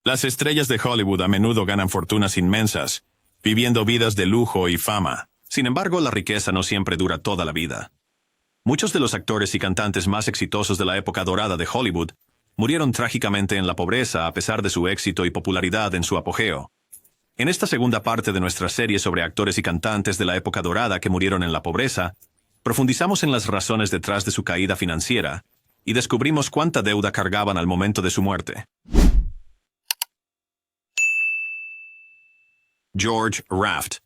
Las estrellas de Hollywood a menudo ganan fortunas inmensas, viviendo vidas de lujo y fama. Sin embargo, la riqueza no siempre dura toda la vida. Muchos de los actores y cantantes más exitosos de la época dorada de Hollywood murieron trágicamente en la pobreza a pesar de su éxito y popularidad en su apogeo. En esta segunda parte de nuestra serie sobre actores y cantantes de la época dorada que murieron en la pobreza, profundizamos en las razones detrás de su caída financiera y descubrimos cuánta deuda cargaban al momento de su muerte. George Raft.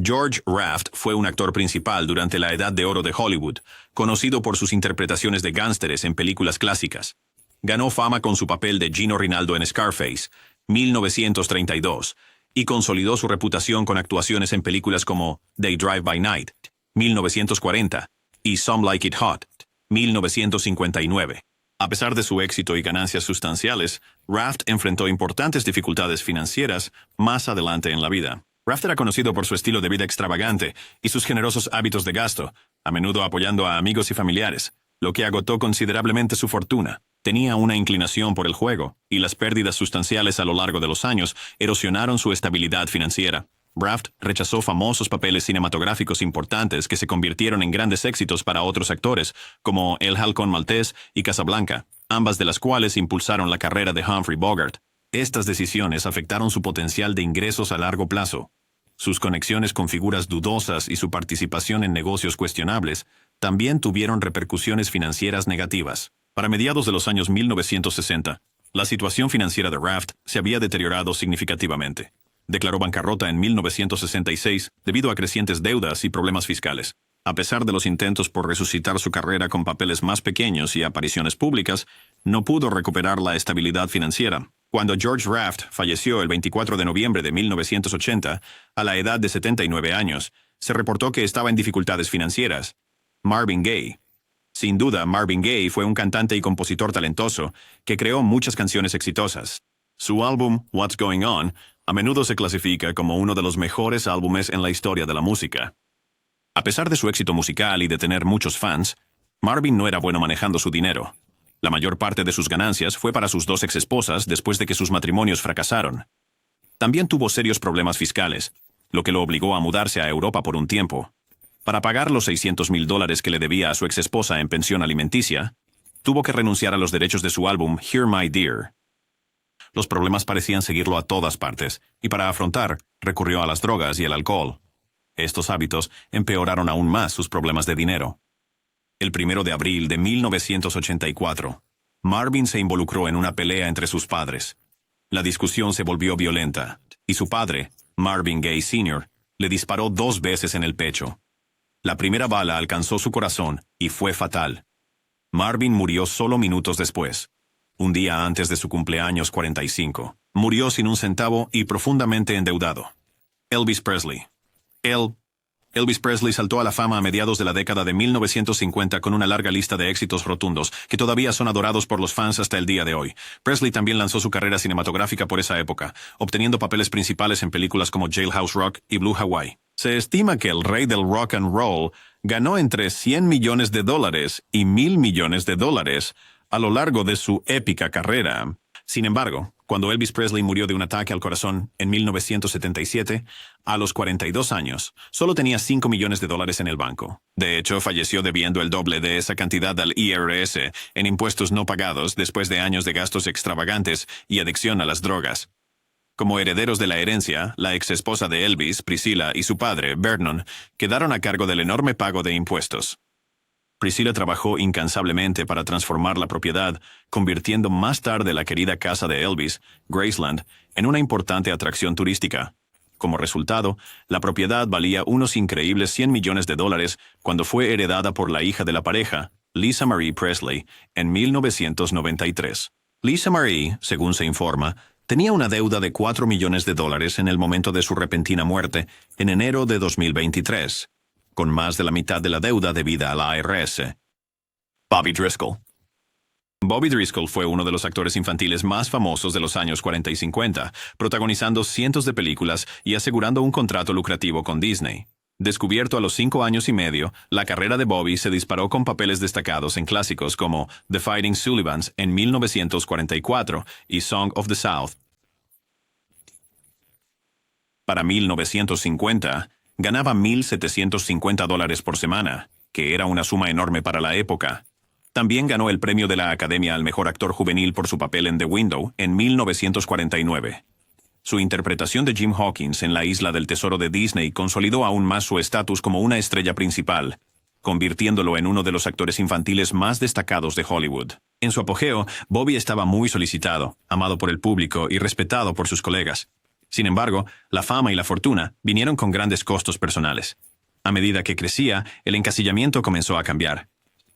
George Raft fue un actor principal durante la Edad de Oro de Hollywood, conocido por sus interpretaciones de gángsteres en películas clásicas. Ganó fama con su papel de Gino Rinaldo en Scarface, 1932, y consolidó su reputación con actuaciones en películas como They Drive by Night, 1940, y Some Like It Hot, 1959. A pesar de su éxito y ganancias sustanciales, Raft enfrentó importantes dificultades financieras más adelante en la vida. Raft era conocido por su estilo de vida extravagante y sus generosos hábitos de gasto, a menudo apoyando a amigos y familiares, lo que agotó considerablemente su fortuna. Tenía una inclinación por el juego, y las pérdidas sustanciales a lo largo de los años erosionaron su estabilidad financiera. Raft rechazó famosos papeles cinematográficos importantes que se convirtieron en grandes éxitos para otros actores, como El Halcón Maltés y Casablanca, ambas de las cuales impulsaron la carrera de Humphrey Bogart. Estas decisiones afectaron su potencial de ingresos a largo plazo. Sus conexiones con figuras dudosas y su participación en negocios cuestionables también tuvieron repercusiones financieras negativas. Para mediados de los años 1960, la situación financiera de Raft se había deteriorado significativamente. Declaró bancarrota en 1966 debido a crecientes deudas y problemas fiscales. A pesar de los intentos por resucitar su carrera con papeles más pequeños y apariciones públicas, no pudo recuperar la estabilidad financiera. Cuando George Raft falleció el 24 de noviembre de 1980, a la edad de 79 años, se reportó que estaba en dificultades financieras. Marvin Gaye. Sin duda, Marvin Gaye fue un cantante y compositor talentoso que creó muchas canciones exitosas. Su álbum, What's Going On, a menudo se clasifica como uno de los mejores álbumes en la historia de la música. A pesar de su éxito musical y de tener muchos fans, Marvin no era bueno manejando su dinero. La mayor parte de sus ganancias fue para sus dos exesposas después de que sus matrimonios fracasaron. También tuvo serios problemas fiscales, lo que lo obligó a mudarse a Europa por un tiempo. Para pagar los $600,000 que le debía a su exesposa en pensión alimenticia, tuvo que renunciar a los derechos de su álbum Hear My Dear. Los problemas parecían seguirlo a todas partes, y para afrontar, recurrió a las drogas y el alcohol. Estos hábitos empeoraron aún más sus problemas de dinero. El 1 de abril de 1984, Marvin se involucró en una pelea entre sus padres. La discusión se volvió violenta, y su padre, Marvin Gaye Sr., le disparó 2 veces en el pecho. La primera bala alcanzó su corazón y fue fatal. Marvin murió solo minutos después. Un día antes de su cumpleaños 45, murió sin un centavo y profundamente endeudado. Elvis Presley. Elvis Presley saltó a la fama a mediados de la década de 1950 con una larga lista de éxitos rotundos que todavía son adorados por los fans hasta el día de hoy. Presley también lanzó su carrera cinematográfica por esa época, obteniendo papeles principales en películas como Jailhouse Rock y Blue Hawaii. Se estima que el rey del rock and roll ganó entre $100 millones y $1,000 millones a lo largo de su épica carrera. Sin embargo, cuando Elvis Presley murió de un ataque al corazón en 1977, a los 42 años, solo tenía $5 millones en el banco. De hecho, falleció debiendo el doble de esa cantidad al IRS en impuestos no pagados después de años de gastos extravagantes y adicción a las drogas. Como herederos de la herencia, la exesposa de Elvis, Priscilla, y su padre, Vernon, quedaron a cargo del enorme pago de impuestos. Priscilla trabajó incansablemente para transformar la propiedad, convirtiendo más tarde la querida casa de Elvis, Graceland, en una importante atracción turística. Como resultado, la propiedad valía unos increíbles $100 millones cuando fue heredada por la hija de la pareja, Lisa Marie Presley, en 1993. Lisa Marie, según se informa, tenía una deuda de $4 millones en el momento de su repentina muerte, en enero de 2023. Con más de la mitad de la deuda debida a la IRS. Bobby Driscoll. Bobby Driscoll fue uno de los actores infantiles más famosos de los años 40 y 50, protagonizando cientos de películas y asegurando un contrato lucrativo con Disney. Descubierto a los 5 años y medio, la carrera de Bobby se disparó con papeles destacados en clásicos como The Fighting Sullivans en 1944 y Song of the South Para 1950, ganaba $1,750 por semana, que era una suma enorme para la época. También ganó el premio de la Academia al Mejor Actor Juvenil por su papel en The Window en 1949. Su interpretación de Jim Hawkins en La Isla del Tesoro de Disney consolidó aún más su estatus como una estrella principal, convirtiéndolo en uno de los actores infantiles más destacados de Hollywood. En su apogeo, Bobby estaba muy solicitado, amado por el público y respetado por sus colegas. Sin embargo, la fama y la fortuna vinieron con grandes costos personales. A medida que crecía, el encasillamiento comenzó a cambiar.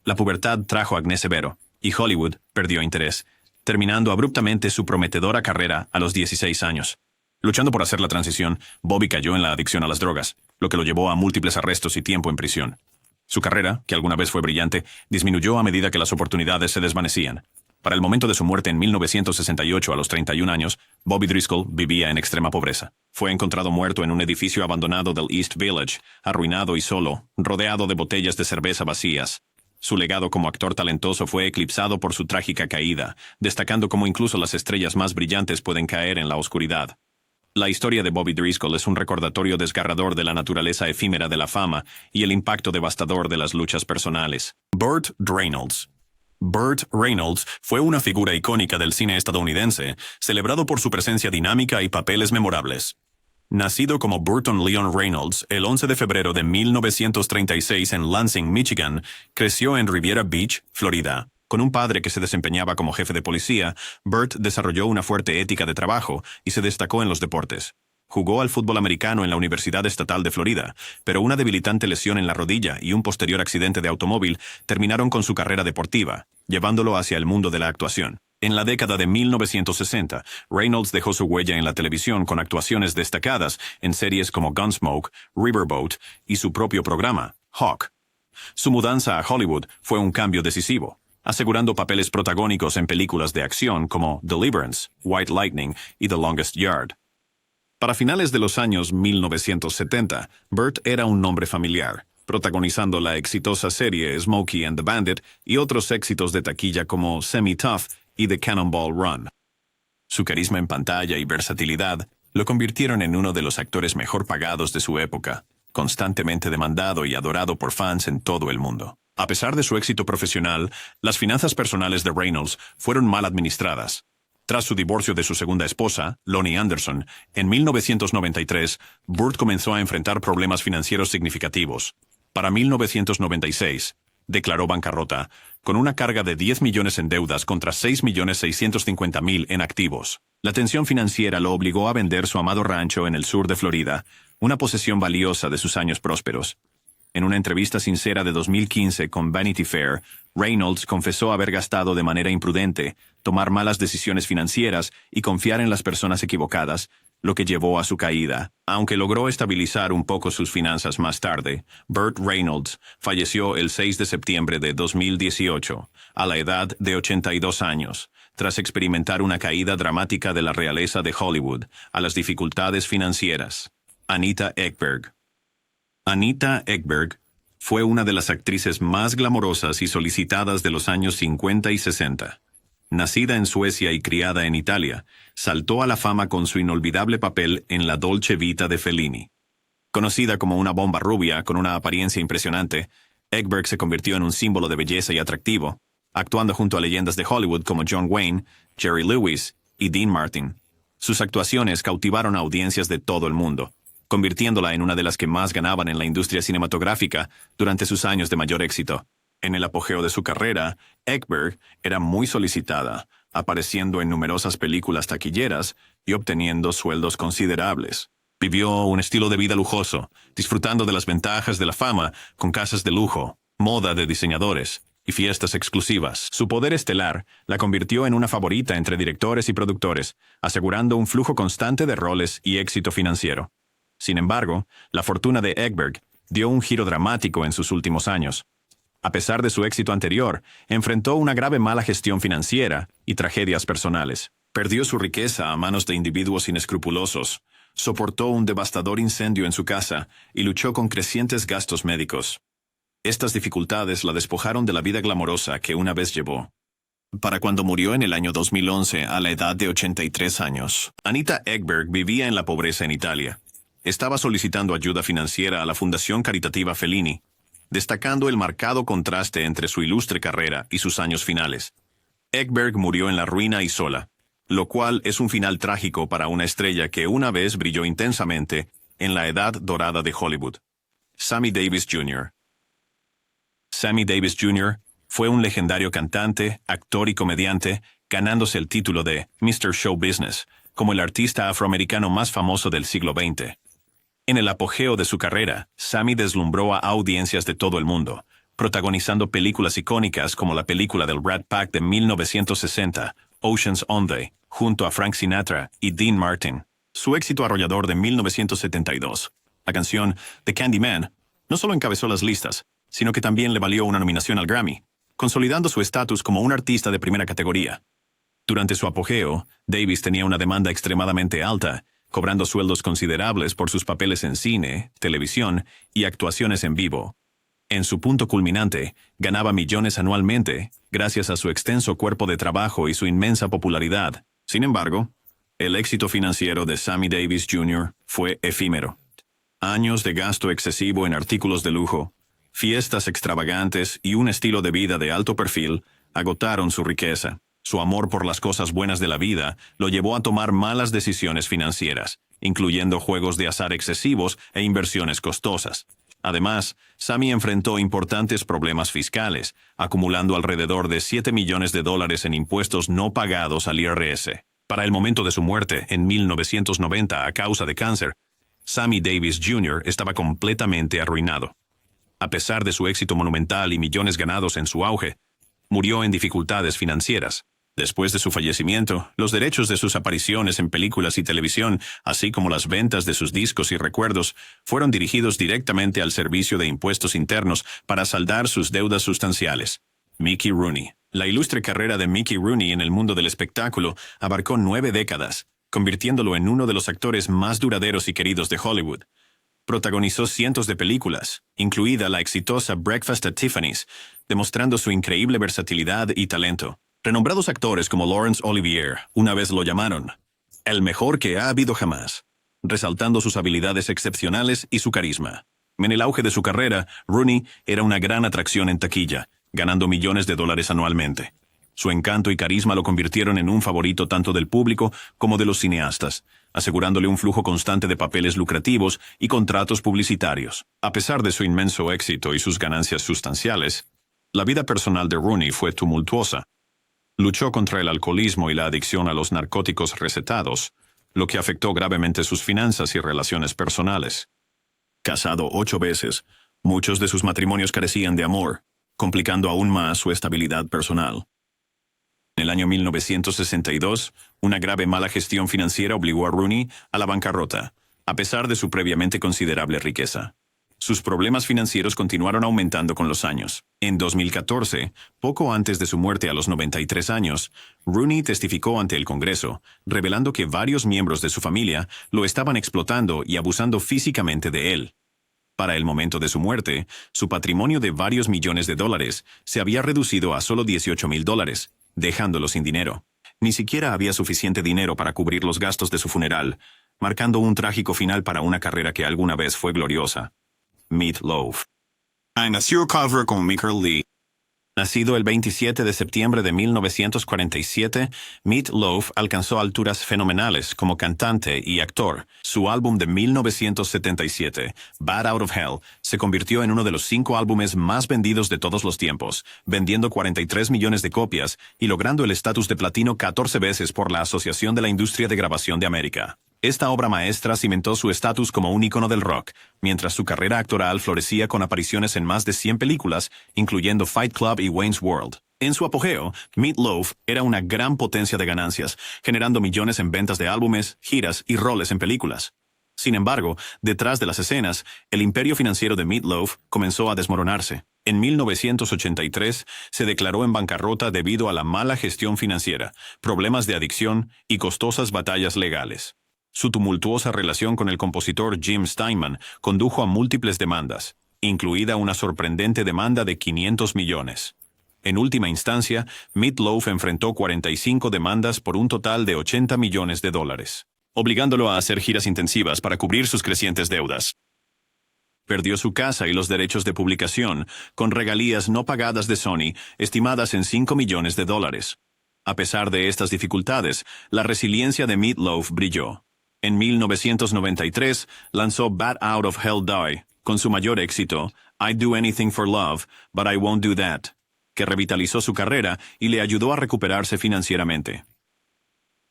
La pubertad trajo acné severo, y Hollywood perdió interés, terminando abruptamente su prometedora carrera a los 16 años. Luchando por hacer la transición, Bobby cayó en la adicción a las drogas, lo que lo llevó a múltiples arrestos y tiempo en prisión. Su carrera, que alguna vez fue brillante, disminuyó a medida que las oportunidades se desvanecían. Para el momento de su muerte en 1968, a los 31 años, Bobby Driscoll vivía en extrema pobreza. Fue encontrado muerto en un edificio abandonado del East Village, arruinado y solo, rodeado de botellas de cerveza vacías. Su legado como actor talentoso fue eclipsado por su trágica caída, destacando cómo incluso las estrellas más brillantes pueden caer en la oscuridad. La historia de Bobby Driscoll es un recordatorio desgarrador de la naturaleza efímera de la fama y el impacto devastador de las luchas personales. Burt Reynolds. Burt Reynolds fue una figura icónica del cine estadounidense, celebrado por su presencia dinámica y papeles memorables. Nacido como Burton Leon Reynolds el 11 de febrero de 1936 en Lansing, Michigan, creció en Riviera Beach, Florida. Con un padre que se desempeñaba como jefe de policía, Burt desarrolló una fuerte ética de trabajo y se destacó en los deportes. Jugó al fútbol americano en la Universidad Estatal de Florida, pero una debilitante lesión en la rodilla y un posterior accidente de automóvil terminaron con su carrera deportiva, llevándolo hacia el mundo de la actuación. En la década de 1960, Reynolds dejó su huella en la televisión con actuaciones destacadas en series como Gunsmoke, Riverboat y su propio programa, Hawk. Su mudanza a Hollywood fue un cambio decisivo, asegurando papeles protagónicos en películas de acción como Deliverance, White Lightning y The Longest Yard. Para finales de los años 1970, Burt era un nombre familiar, protagonizando la exitosa serie Smokey and the Bandit y otros éxitos de taquilla como Semi-Tough y The Cannonball Run. Su carisma en pantalla y versatilidad lo convirtieron en uno de los actores mejor pagados de su época, constantemente demandado y adorado por fans en todo el mundo. A pesar de su éxito profesional, las finanzas personales de Reynolds fueron mal administradas. Tras su divorcio de su segunda esposa, Lonnie Anderson, en 1993, Burt comenzó a enfrentar problemas financieros significativos. Para 1996, declaró bancarrota, con una carga de 10 millones en deudas contra 6.650.000 en activos. La tensión financiera lo obligó a vender su amado rancho en el sur de Florida, una posesión valiosa de sus años prósperos. En una entrevista sincera de 2015 con Vanity Fair, Reynolds confesó haber gastado de manera imprudente, tomar malas decisiones financieras y confiar en las personas equivocadas, lo que llevó a su caída. Aunque logró estabilizar un poco sus finanzas más tarde, Burt Reynolds falleció el 6 de septiembre de 2018, a la edad de 82 años, tras experimentar una caída dramática de la realeza de Hollywood a las dificultades financieras. Anita Ekberg. Anita Ekberg fue una de las actrices más glamorosas y solicitadas de los años 50 y 60. Nacida en Suecia y criada en Italia, saltó a la fama con su inolvidable papel en La Dolce Vita de Fellini. Conocida como una bomba rubia con una apariencia impresionante, Ekberg se convirtió en un símbolo de belleza y atractivo, actuando junto a leyendas de Hollywood como John Wayne, Jerry Lewis y Dean Martin. Sus actuaciones cautivaron a audiencias de todo el mundo, convirtiéndola en una de las que más ganaban en la industria cinematográfica durante sus años de mayor éxito. En el apogeo de su carrera, Ekberg era muy solicitada, apareciendo en numerosas películas taquilleras y obteniendo sueldos considerables. Vivió un estilo de vida lujoso, disfrutando de las ventajas de la fama con casas de lujo, moda de diseñadores y fiestas exclusivas. Su poder estelar la convirtió en una favorita entre directores y productores, asegurando un flujo constante de roles y éxito financiero. Sin embargo, la fortuna de Ekberg dio un giro dramático en sus últimos años. A pesar de su éxito anterior, enfrentó una grave mala gestión financiera y tragedias personales. Perdió su riqueza a manos de individuos inescrupulosos, soportó un devastador incendio en su casa y luchó con crecientes gastos médicos. Estas dificultades la despojaron de la vida glamorosa que una vez llevó. Para cuando murió en el año 2011, a la edad de 83 años, Anita Ekberg vivía en la pobreza en Italia. estaba solicitando ayuda financiera a la Fundación Caritativa Fellini, destacando el marcado contraste entre su ilustre carrera y sus años finales. Ekberg murió en la ruina y sola, lo cual es un final trágico para una estrella que una vez brilló intensamente en la edad dorada de Hollywood. Sammy Davis Jr. Sammy Davis Jr. fue un legendario cantante, actor y comediante, ganándose el título de Mr. Show Business, como el artista afroamericano más famoso del siglo XX. En el apogeo de su carrera, Sammy deslumbró a audiencias de todo el mundo, protagonizando películas icónicas como la película del Rat Pack de 1960, Ocean's 11, junto a Frank Sinatra y Dean Martin. Su éxito arrollador de 1972, la canción The Candyman, no solo encabezó las listas, sino que también le valió una nominación al Grammy, consolidando su estatus como un artista de primera categoría. Durante su apogeo, Davis tenía una demanda extremadamente alta, cobrando sueldos considerables por sus papeles en cine, televisión y actuaciones en vivo. En su punto culminante, ganaba millones anualmente, gracias a su extenso cuerpo de trabajo y su inmensa popularidad. Sin embargo, el éxito financiero de Sammy Davis Jr. fue efímero. Años de gasto excesivo en artículos de lujo, fiestas extravagantes y un estilo de vida de alto perfil agotaron su riqueza. Su amor por las cosas buenas de la vida lo llevó a tomar malas decisiones financieras, incluyendo juegos de azar excesivos e inversiones costosas. Además, Sammy enfrentó importantes problemas fiscales, acumulando alrededor de $7 millones en impuestos no pagados al IRS. Para el momento de su muerte, en 1990 a causa de cáncer, Sammy Davis Jr. estaba completamente arruinado. A pesar de su éxito monumental y millones ganados en su auge, murió en dificultades financieras. Después de su fallecimiento, los derechos de sus apariciones en películas y televisión, así como las ventas de sus discos y recuerdos, fueron dirigidos directamente al Servicio de Impuestos Internos para saldar sus deudas sustanciales. Mickey Rooney. La ilustre carrera de Mickey Rooney en el mundo del espectáculo abarcó 9 décadas, convirtiéndolo en uno de los actores más duraderos y queridos de Hollywood. Protagonizó cientos de películas, incluida la exitosa Breakfast at Tiffany's, demostrando su increíble versatilidad y talento. Renombrados actores como Laurence Olivier una vez lo llamaron el mejor que ha habido jamás, resaltando sus habilidades excepcionales y su carisma. En el auge de su carrera, Rooney era una gran atracción en taquilla, ganando millones de dólares anualmente. Su encanto y carisma lo convirtieron en un favorito tanto del público como de los cineastas, asegurándole un flujo constante de papeles lucrativos y contratos publicitarios. A pesar de su inmenso éxito y sus ganancias sustanciales, la vida personal de Rooney fue tumultuosa. Luchó contra el alcoholismo y la adicción a los narcóticos recetados, lo que afectó gravemente sus finanzas y relaciones personales. Casado 8 veces, muchos de sus matrimonios carecían de amor, complicando aún más su estabilidad personal. En el año 1962, una grave mala gestión financiera obligó a Rooney a la bancarrota, a pesar de su previamente considerable riqueza. Sus problemas financieros continuaron aumentando con los años. En 2014, poco antes de su muerte a los 93 años, Rooney testificó ante el Congreso, revelando que varios miembros de su familia lo estaban explotando y abusando físicamente de él. Para el momento de su muerte, su patrimonio de varios millones de dólares se había reducido a solo $18,000, dejándolo sin dinero. Ni siquiera había suficiente dinero para cubrir los gastos de su funeral, marcando un trágico final para una carrera que alguna vez fue gloriosa. Meat Loaf. Nació cover con Michael Lee. Nacido el 27 de septiembre de 1947, Meat Loaf alcanzó alturas fenomenales como cantante y actor. Su álbum de 1977, Bad Out of Hell, se convirtió en uno de los 5 álbumes más vendidos de todos los tiempos, vendiendo 43 millones de copias y logrando el estatus de platino 14 veces por la Asociación de la Industria de Grabación de América. Esta obra maestra cimentó su estatus como un ícono del rock, mientras su carrera actoral florecía con apariciones en más de 100 películas, incluyendo Fight Club y Wayne's World. En su apogeo, Meat Loaf era una gran potencia de ganancias, generando millones en ventas de álbumes, giras y roles en películas. Sin embargo, detrás de las escenas, el imperio financiero de Meat Loaf comenzó a desmoronarse. En 1983 se declaró en bancarrota debido a la mala gestión financiera, problemas de adicción y costosas batallas legales. Su tumultuosa relación con el compositor Jim Steinman condujo a múltiples demandas, incluida una sorprendente demanda de 500 millones. En última instancia, Meat Loaf enfrentó 45 demandas por un total de $80 millones. obligándolo a hacer giras intensivas para cubrir sus crecientes deudas. Perdió su casa y los derechos de publicación, con regalías no pagadas de Sony, estimadas en $5 millones. A pesar de estas dificultades, la resiliencia de Meat Loaf brilló. En 1993 lanzó Bat Out of Hell Die, con su mayor éxito, I'd Do Anything for Love, But I Won't Do That, que revitalizó su carrera y le ayudó a recuperarse financieramente.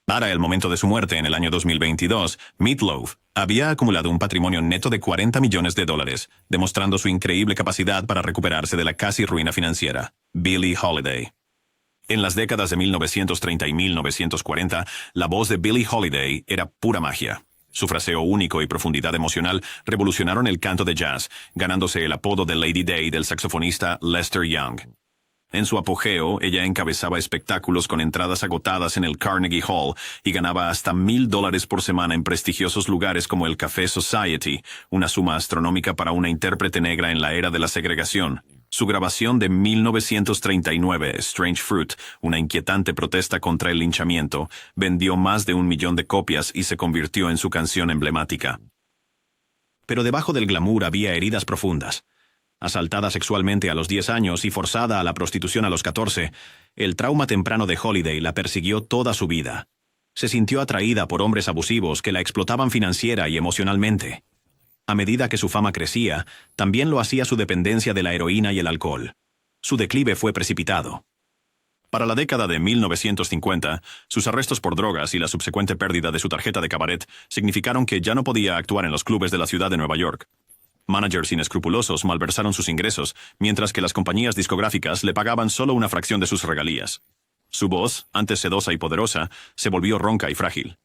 Para el momento de su muerte en el año 2022, Meat Loaf había acumulado un patrimonio neto de $40 millones, demostrando su increíble capacidad para recuperarse de la casi ruina financiera. Billie Holiday. En las décadas de 1930 y 1940, la voz de Billie Holiday era pura magia. Su fraseo único y profundidad emocional revolucionaron el canto de jazz, ganándose el apodo de Lady Day del saxofonista Lester Young. En su apogeo, ella encabezaba espectáculos con entradas agotadas en el Carnegie Hall y ganaba hasta $1,000 por semana en prestigiosos lugares como el Café Society, una suma astronómica para una intérprete negra en la era de la segregación. Su grabación de 1939, Strange Fruit, una inquietante protesta contra el linchamiento, vendió más de 1 millón de copias y se convirtió en su canción emblemática. Pero debajo del glamour había heridas profundas. Asaltada sexualmente a los 10 años y forzada a la prostitución a los 14, el trauma temprano de Holiday la persiguió toda su vida. Se sintió atraída por hombres abusivos que la explotaban financiera y emocionalmente. A medida que su fama crecía, también lo hacía su dependencia de la heroína y el alcohol. Su declive fue precipitado. Para la década de 1950, sus arrestos por drogas y la subsecuente pérdida de su tarjeta de cabaret significaron que ya no podía actuar en los clubes de la ciudad de Nueva York. Managers inescrupulosos malversaron sus ingresos, mientras que las compañías discográficas le pagaban solo una fracción de sus regalías. Su voz, antes sedosa y poderosa, se volvió ronca y frágil.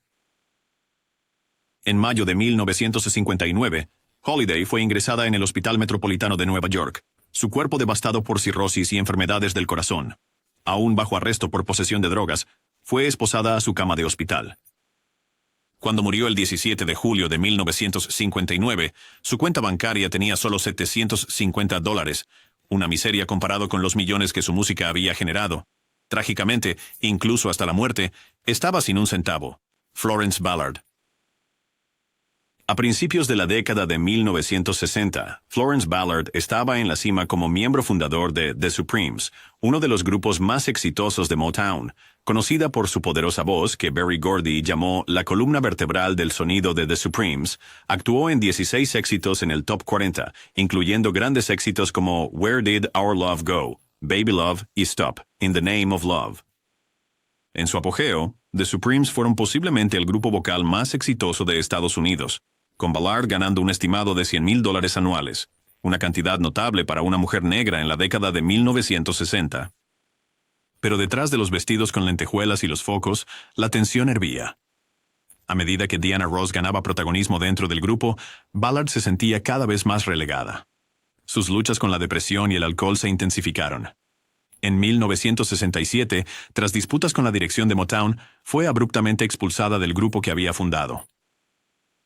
En mayo de 1959, Holiday fue ingresada en el Hospital Metropolitano de Nueva York, su cuerpo devastado por cirrosis y enfermedades del corazón. Aún bajo arresto por posesión de drogas, fue esposada a su cama de hospital. Cuando murió el 17 de julio de 1959, su cuenta bancaria tenía solo $750, una miseria comparado con los millones que su música había generado. Trágicamente, incluso hasta la muerte, estaba sin un centavo. Florence Ballard. A principios de la década de 1960, Florence Ballard estaba en la cima como miembro fundador de The Supremes, uno de los grupos más exitosos de Motown, conocida por su poderosa voz que Berry Gordy llamó la columna vertebral del sonido de The Supremes. Actuó en 16 éxitos en el Top 40, incluyendo grandes éxitos como Where Did Our Love Go?, Baby Love y Stop, In the Name of Love. En su apogeo, The Supremes fueron posiblemente el grupo vocal más exitoso de Estados Unidos, con Ballard ganando un estimado de $100,000 anuales, una cantidad notable para una mujer negra en la década de 1960. Pero detrás de los vestidos con lentejuelas y los focos, la tensión hervía. A medida que Diana Ross ganaba protagonismo dentro del grupo, Ballard se sentía cada vez más relegada. Sus luchas con la depresión y el alcohol se intensificaron. En 1967, tras disputas con la dirección de Motown, fue abruptamente expulsada del grupo que había fundado.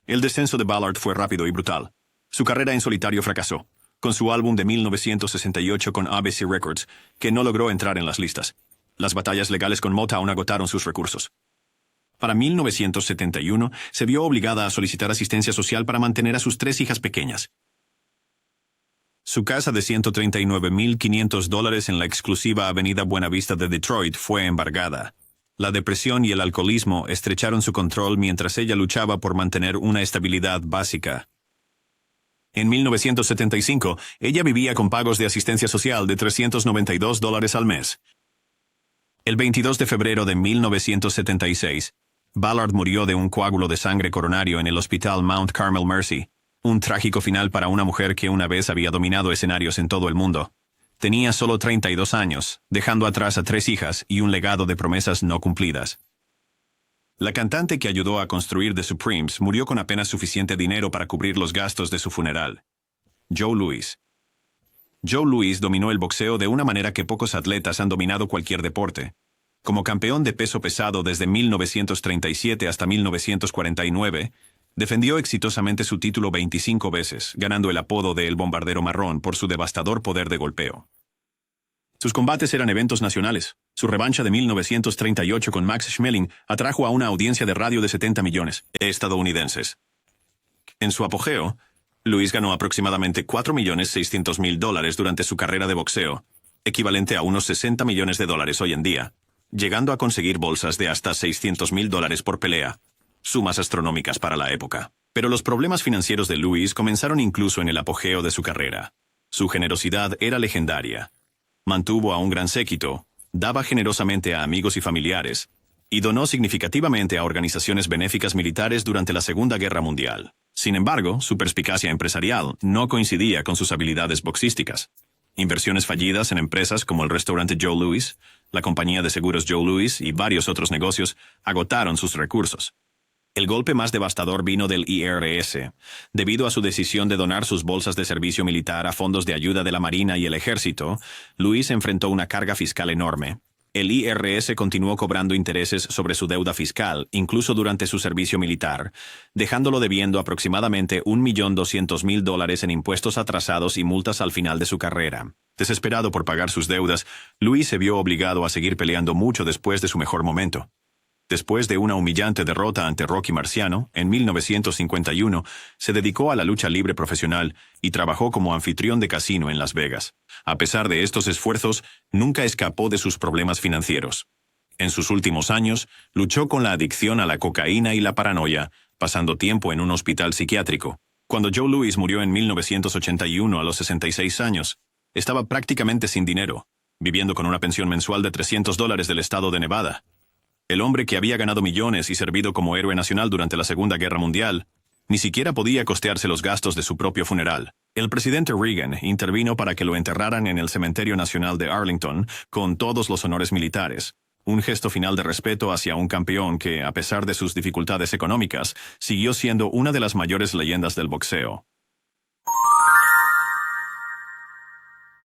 El descenso de Ballard fue rápido y brutal. Su carrera en solitario fracasó, con su álbum de 1968 con ABC Records, que no logró entrar en las listas. Las batallas legales con Motown agotaron sus recursos. Para 1971, se vio obligada a solicitar asistencia social para mantener a sus 3 hijas pequeñas. Su casa de $139,500 en la exclusiva avenida Buenavista de Detroit fue embargada. La depresión y el alcoholismo estrecharon su control mientras ella luchaba por mantener una estabilidad básica. En 1975, ella vivía con pagos de asistencia social de $392 al mes. El 22 de febrero de 1976, Ballard murió de un coágulo de sangre coronario en el Hospital Mount Carmel Mercy, un trágico final para una mujer que una vez había dominado escenarios en todo el mundo. Tenía solo 32 años, dejando atrás a 3 hijas y un legado de promesas no cumplidas. La cantante que ayudó a construir The Supremes murió con apenas suficiente dinero para cubrir los gastos de su funeral. Joe Louis. Joe Louis dominó el boxeo de una manera que pocos atletas han dominado cualquier deporte. Como campeón de peso pesado desde 1937 hasta 1949, defendió exitosamente su título 25 veces, ganando el apodo de El Bombardero Marrón por su devastador poder de golpeo. Sus combates eran eventos nacionales. Su revancha de 1938 con Max Schmeling atrajo a una audiencia de radio de 70 millones estadounidenses. En su apogeo, Lewis ganó aproximadamente $4.600.000 durante su carrera de boxeo, equivalente a unos $60 millones hoy en día, llegando a conseguir bolsas de hasta $600.000 por pelea, sumas astronómicas para la época. Pero los problemas financieros de Lewis comenzaron incluso en el apogeo de su carrera. Su generosidad era legendaria. Mantuvo a un gran séquito, daba generosamente a amigos y familiares, y donó significativamente a organizaciones benéficas militares durante la Segunda Guerra Mundial. Sin embargo, su perspicacia empresarial no coincidía con sus habilidades boxísticas. Inversiones fallidas en empresas como el restaurante Joe Louis, la compañía de seguros Joe Louis y varios otros negocios agotaron sus recursos. El golpe más devastador vino del IRS, debido a su decisión de donar sus bolsas de servicio militar a fondos de ayuda de la Marina y el Ejército. Lewis enfrentó una carga fiscal enorme. El IRS continuó cobrando intereses sobre su deuda fiscal, incluso durante su servicio militar, dejándolo debiendo aproximadamente $1.200.000 en impuestos atrasados y multas al final de su carrera. Desesperado por pagar sus deudas, Lewis se vio obligado a seguir peleando mucho después de su mejor momento. Después de una humillante derrota ante Rocky Marciano, en 1951, se dedicó a la lucha libre profesional y trabajó como anfitrión de casino en Las Vegas. A pesar de estos esfuerzos, nunca escapó de sus problemas financieros. En sus últimos años, luchó con la adicción a la cocaína y la paranoia, pasando tiempo en un hospital psiquiátrico. Cuando Joe Louis murió en 1981 a los 66 años, estaba prácticamente sin dinero, viviendo con una pensión mensual de $300 del estado de Nevada. El hombre que había ganado millones y servido como héroe nacional durante la Segunda Guerra Mundial, ni siquiera podía costearse los gastos de su propio funeral. El presidente Reagan intervino para que lo enterraran en el Cementerio Nacional de Arlington con todos los honores militares, un gesto final de respeto hacia un campeón que, a pesar de sus dificultades económicas, siguió siendo una de las mayores leyendas del boxeo.